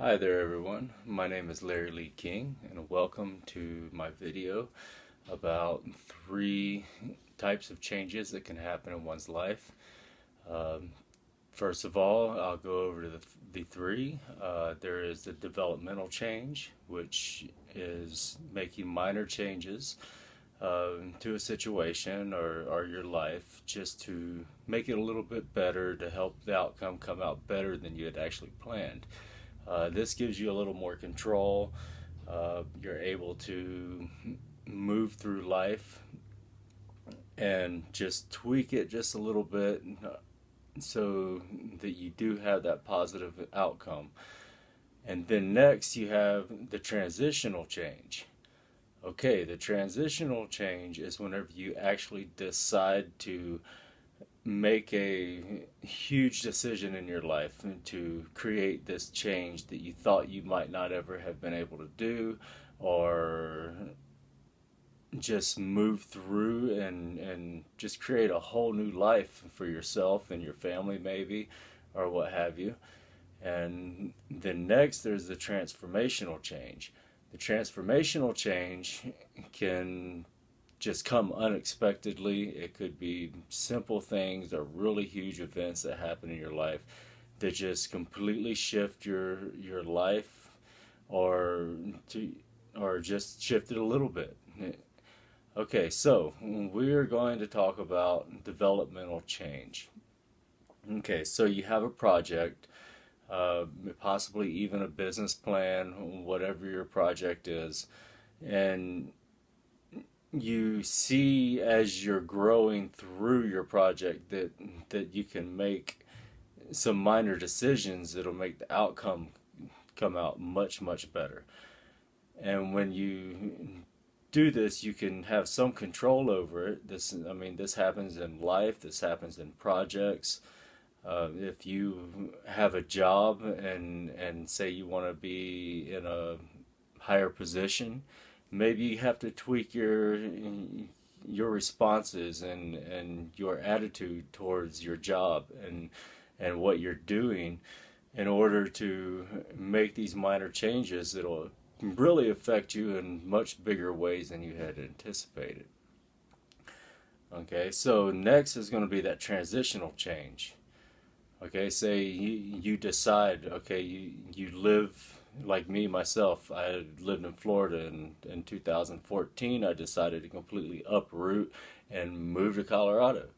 Hi there everyone, my name is Larry Lee King and welcome to my video about 3 types of changes that can happen in one's life. Um, First of all, I'll go over to the three. There is the developmental change, which is making minor changes to a situation or your life just to make it a little bit better, to help the outcome come out better than you had actually planned. This gives you a little more control. You're able to move through life and just tweak it just a little bit so that you do have that positive outcome. And then next you have the transitional change. Okay, the transitional change is whenever you actually decide to make a huge decision in your life and to create this change that you thought you might not ever have been able to do, or just move through and just create a whole new life for yourself and your family maybe, or what have you. And then next there's the transformational change. The transformational change can just come unexpectedly. It could be simple things or really huge events that happen in your life that just completely shift your life, or to or just shift it a little bit. Okay, so we're going to talk about developmental change. Okay, so you have a project, possibly even a business plan, whatever your project is, and you see as you're growing through your project that you can make some minor decisions that'll make the outcome come out much better. And when you do this, you can have some control over it. This happens in life. This happens in projects. If you have a job and say you want to be in a higher position, maybe you have to tweak your responses and your attitude towards your job and what you're doing in order to make these minor changes that'll really affect you in much bigger ways than you had anticipated. Okay, so next is going to be that transitional change. Okay, say you decide, okay, you live like me, myself. I lived in Florida in 2014. I decided to completely uproot and move to Colorado.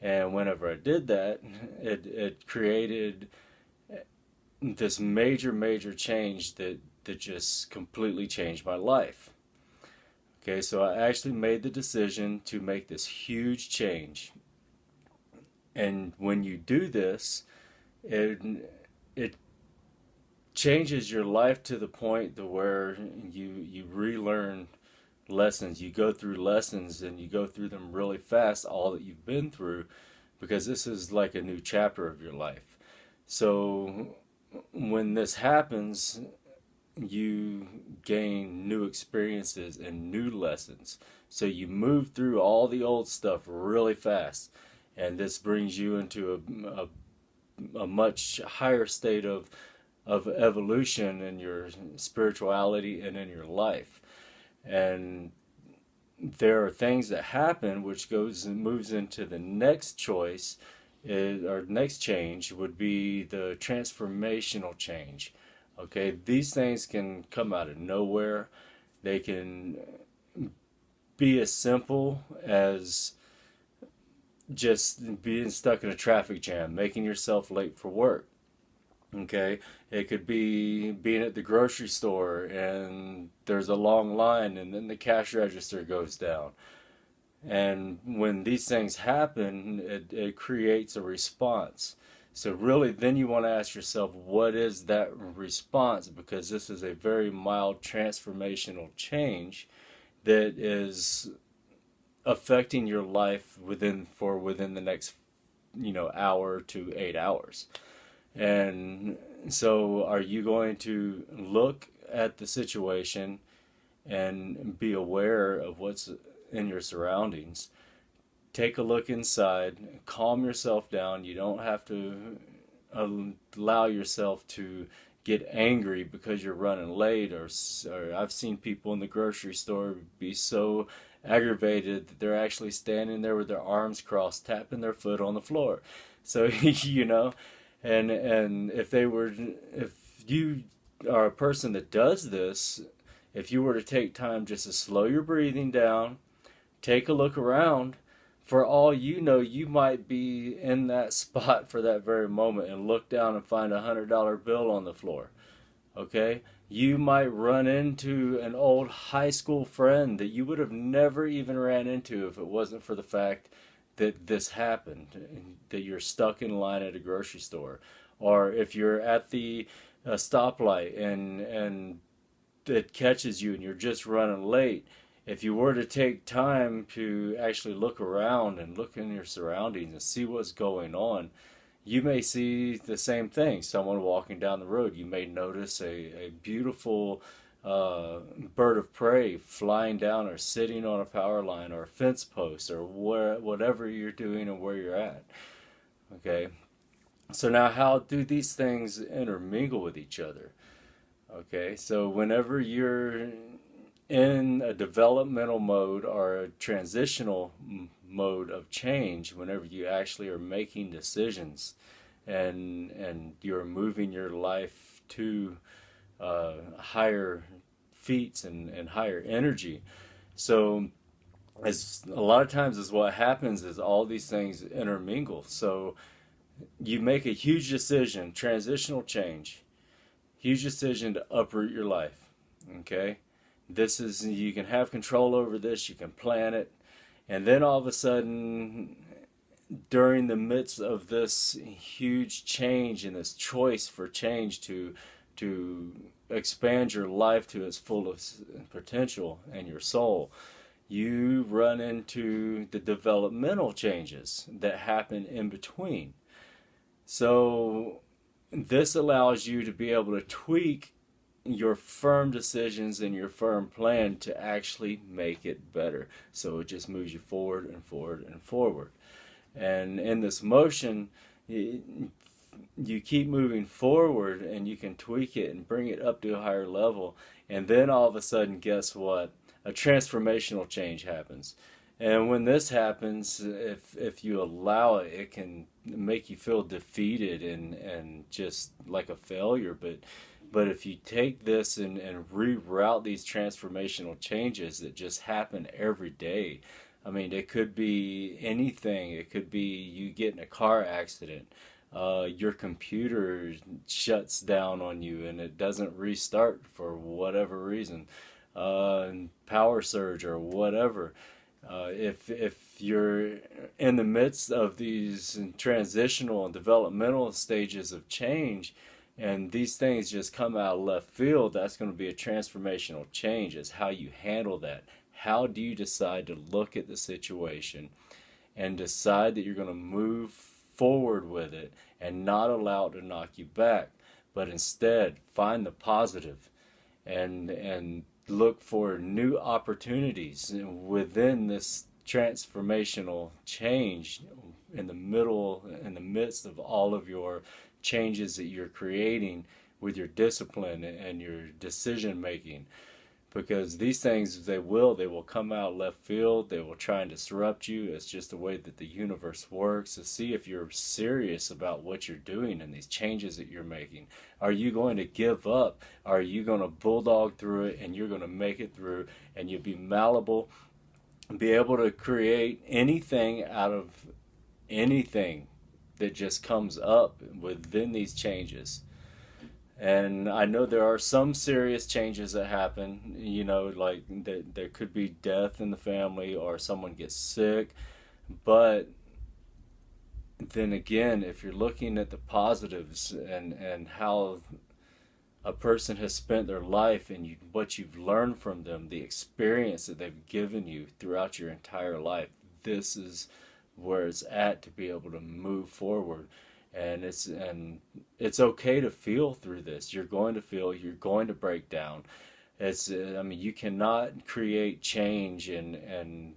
And whenever I did that, it created this major change that just completely changed my life. Okay, so I actually made the decision to make this huge change. And when you do this, it changes your life to the point to where you relearn lessons. You go through lessons and you go through them really fast, all that you've been through, because this is like a new chapter of your life. So when this happens, you gain new experiences and new lessons. So you move through all the old stuff really fast, and this brings you into a much higher state of evolution in your spirituality and in your life. And there are things that happen which goes and moves into the next choice, or next change would be the transformational change. Okay, these things can come out of nowhere. They can be as simple as just being stuck in a traffic jam, making yourself late for work. Okay, it could be being at the grocery store and there's a long line and then the cash register goes down. And when these things happen, it creates a response. So really then you want to ask yourself, what is that response? Because this is a very mild transformational change that is affecting your life within the next hour to 8 hours. And so are you going to look at the situation and be aware of what's in your surroundings? Take a look inside, calm yourself down. You don't have to allow yourself to get angry because you're running late, or I've seen people in the grocery store be so aggravated that they're actually standing there with their arms crossed, tapping their foot on the floor. So you know, and if you are a person that does this, if you were to take time just to slow your breathing down, take a look around, for all you know, you might be in that spot for that very moment and look down and find $100 bill on the floor. Okay? You might run into an old high school friend that you would have never even ran into if it wasn't for the fact that this happened, that you're stuck in line at a grocery store. Or if you're at the stoplight and it catches you and you're just running late, if you were to take time to actually look around and look in your surroundings and see what's going on, you may see the same thing. Someone walking down the road, you may notice a beautiful bird of prey flying down or sitting on a power line or a fence post or whatever you're doing and where you're at. Okay, so now how do these things intermingle with each other? Okay, so whenever you're in a developmental mode or a transitional mode of change, whenever you actually are making decisions and you're moving your life to higher feats and higher energy. So as a lot of times is what happens is all these things intermingle. So you make a huge decision, transitional change, huge decision to uproot your life. Okay, this is, you can have control over this, you can plan it, and then all of a sudden during the midst of this huge change and this choice for change to expand your life to its fullest potential and your soul, you run into the developmental changes that happen in between. So this allows you to be able to tweak your firm decisions and your firm plan to actually make it better. So it just moves you forward and forward and forward. And in this motion, you keep moving forward and you can tweak it and bring it up to a higher level. And then all of a sudden, guess what? A transformational change happens. And when this happens, if you allow it, it can make you feel defeated and just like a failure. But if you take this and reroute these transformational changes that just happen every day, I mean, it could be anything. It could be you get in a car accident, your computer shuts down on you and it doesn't restart for whatever reason, power surge or whatever. If you're in the midst of these transitional and developmental stages of change, and these things just come out of left field, that's going to be a transformational change. It's how you handle that. How do you decide to look at the situation and decide that you're going to move forward with it and not allow it to knock you back, but instead find the positive and look for new opportunities within this transformational change in the midst of all of your changes that you're creating with your discipline and your decision making. Because these things, they will come out left field. They will try and disrupt you. It's just the way that the universe works, to see if you're serious about what you're doing and these changes that you're making. Are you going to give up? Are you going to bulldog through it and you're going to make it through, and you'll be malleable, be able to create anything out of anything that just comes up within these changes? And I know there are some serious changes that happen, like there could be death in the family or someone gets sick. But then again, if you're looking at the positives and how a person has spent their life and what you've learned from them, the experience that they've given you throughout your entire life, this is where it's at to be able to move forward. And it's okay to feel through this. You're going to feel, you're going to break down. You cannot create change and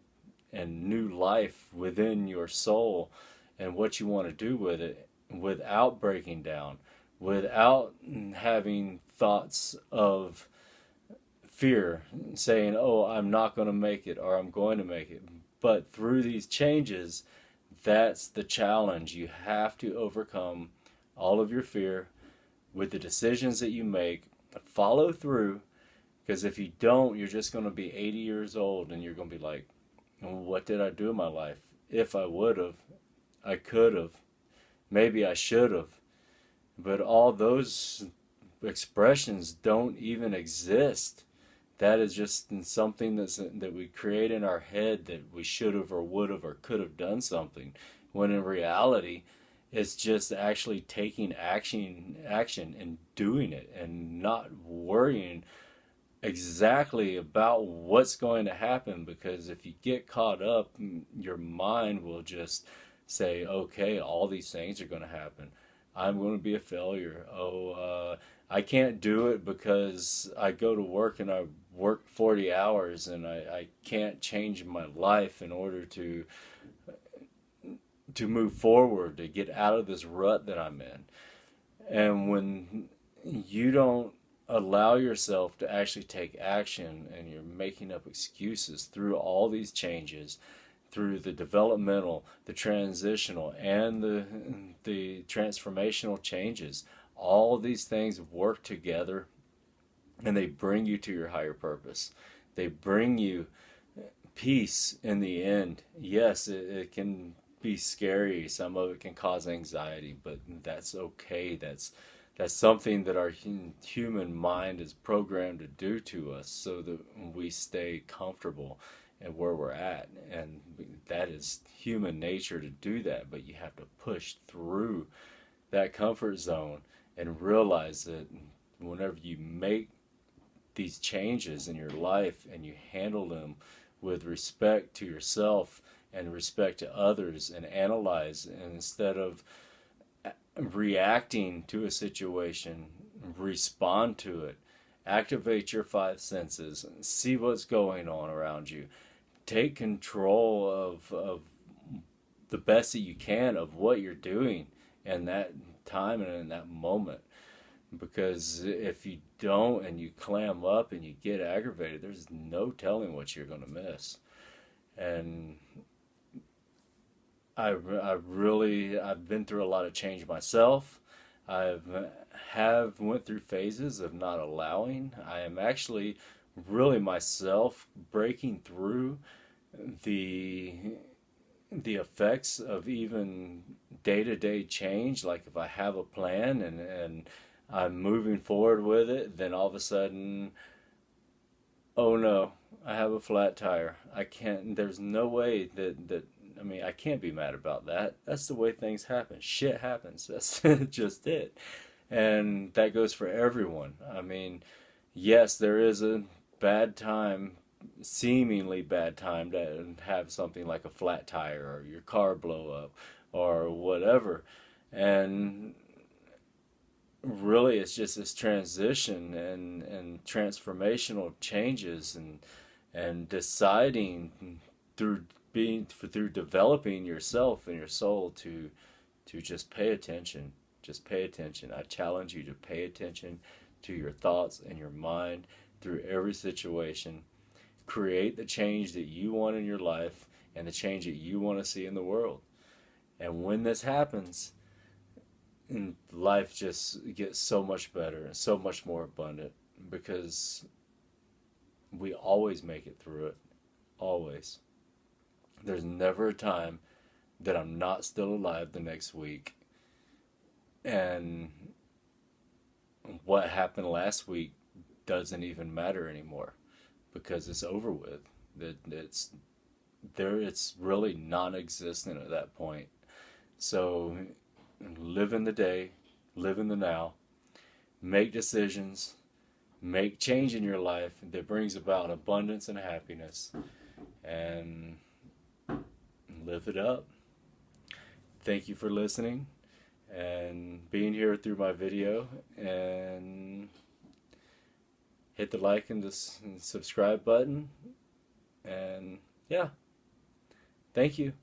new life within your soul and what you want to do with it without breaking down, without having thoughts of fear, saying, oh, I'm not going to make it or I'm going to make it. But through these changes, that's the challenge. You have to overcome all of your fear with the decisions that you make. Follow through, because if you don't, you're just going to be 80 years old and you're going to be like, what did I do in my life? If I would have, I could have, maybe I should have. But all those expressions don't even exist. That is just something that we create in our head, that we should have or would have or could have done something, when in reality it's just actually taking action and doing it, and not worrying exactly about what's going to happen. Because if you get caught up, your mind will just say, okay, all these things are going to happen. I'm going to be a failure. I can't do it because I go to work and I work 40 hours and I can't change my life in order to move forward, to get out of this rut that I'm in. And when you don't allow yourself to actually take action, and you're making up excuses through all these changes, through the developmental, the transitional, and the transformational changes, all these things work together and they bring you to your higher purpose. They bring you peace in the end. Yes, it can be scary. Some of it can cause anxiety, but that's okay. That's something that our human mind is programmed to do to us, so that we stay comfortable and where we're at. And that is human nature to do that, but you have to push through that comfort zone and realize that whenever you make these changes in your life and you handle them with respect to yourself and respect to others, and analyze, and instead of reacting to a situation, respond to it. Activate your five senses, see what's going on around you. Take control of the best that you can of what you're doing in that time and in that moment. Because if you don't, and you clam up and you get aggravated, there's no telling what you're going to miss. And I've been through a lot of change myself. Have went through phases of not allowing. I am actually really myself breaking through the effects of even day-to-day change. Like if I have a plan and I'm moving forward with it, then all of a sudden, oh no, I have a flat tire. I can't, there's no way I mean, I can't be mad about that. That's the way things happen. Shit happens. That's just it. And that goes for everyone. I mean, yes, there is a bad time, seemingly bad time, to have something like a flat tire or your car blow up or whatever. And really it's just this transition and transformational changes, and deciding through developing yourself and your soul to just pay attention. Just pay attention. I challenge you to pay attention to your thoughts and your mind through every situation. Create the change that you want in your life and the change that you want to see in the world. And when this happens, life just gets so much better and so much more abundant, because we always make it through it. Always. There's never a time that I'm not still alive the next week. And what happened last week doesn't even matter anymore, because it's over with. It's really non-existent at that point. So live in the day, live in the now, make decisions, make change in your life that brings about abundance and happiness, and live it up. Thank you for listening and being here through my video, and hit the like and the subscribe button, and yeah, thank you.